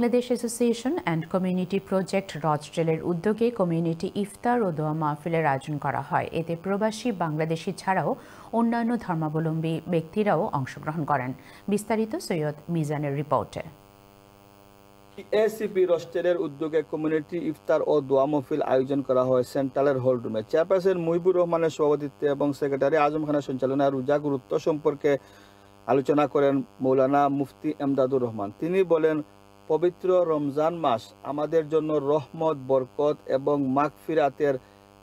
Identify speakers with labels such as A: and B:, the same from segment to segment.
A: Bangladesh association and community project রচডেলের উদ্যোগে community ইফতার ও দোয়া মাহফিলের আয়োজন করা হয়। এতে প্রবাসী বাংলাদেশি ছাড়াও অন্যান্য ধর্মাবলম্বী ব্যক্তিরাও অংশগ্রহণ করেন। বিস্তারিত সৈয়দ মিজানের রিপোর্টে।
B: এসিপি রচডেলের উদ্যোগে কমিউনিটি ইফতার ও দোয়া মাহফিল আয়োজন করা হয় সেন্ট্রালের হল রুমে। চেয়ারপারসন মুহিবুর রহমানের সভাপতিত্বে এবং সেক্রেটারি আজম খানের সঞ্চালনায় রোজা গুরুত্ব সম্পর্কে আলোচনা করেন মৌলানা মুফতি এমদাদুর রহমান। তিনি বলেন, পবিত্র রমজান মাস আমাদের জন্য রহমত, বরকত এবং মাগফিরাতের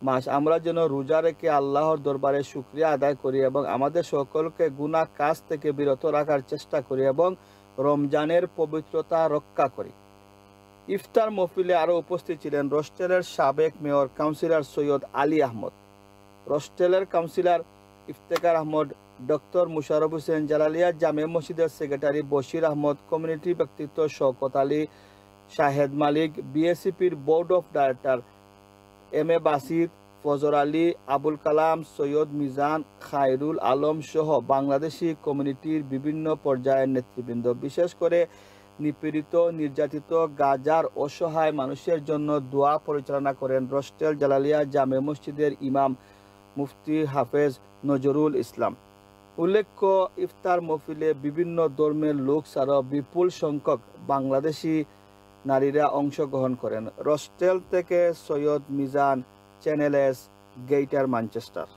B: মাস। আমরা যেন রোজা রেখে আল্লাহর দরবারে শুকরিয়া আদায় করি এবং আমাদের সকলকে গুনাহ কাজ থেকে বিরত রাখার চেষ্টা করি এবং রমজানের পবিত্রতা রক্ষা করি। ইফতার মাহফিলে আরও উপস্থিত ছিলেন রচডেলের সাবেক মেয়র কাউন্সিলর সৈয়দ আলী আহমদ, রচডেলের কাউন্সিলর ইফতেখার আহমদ, ডক্টর মুশারফ হোসেন, জালালিয়া জামে মসজিদের সেক্রেটারি বশির আহমদ, কমিউনিটি ব্যক্তিত্ব শওকত আলী, শাহেদ মালিক, বিএসিপির board of director M A Basid, Fazar Ali, Abul Kalam, Syed Mizan, Khairul Alam সহ বাংলাদেশি কমিউনিটির বিভিন্ন পর্যায়ের নেতৃবৃন্দ। বিশেষ করে নিপীড়িত, নির্যাতিত, গাজার অসহায় মানুষের জন্য দোয়া পরিচালনা করেন রচডেল জালালিয়া জামে মসজিদের ইমাম মুফতি হাফেজ নজরুল ইসলাম। উল্লেখ্য, ইফতার মাহফিলে বিভিন্ন ধর্মের লোক ছাড়াও বিপুল সংখ্যক বাংলাদেশি নারীরা অংশগ্রহণ করেন। রচডেল থেকে Syed Mizan, channel S, greater Manchester.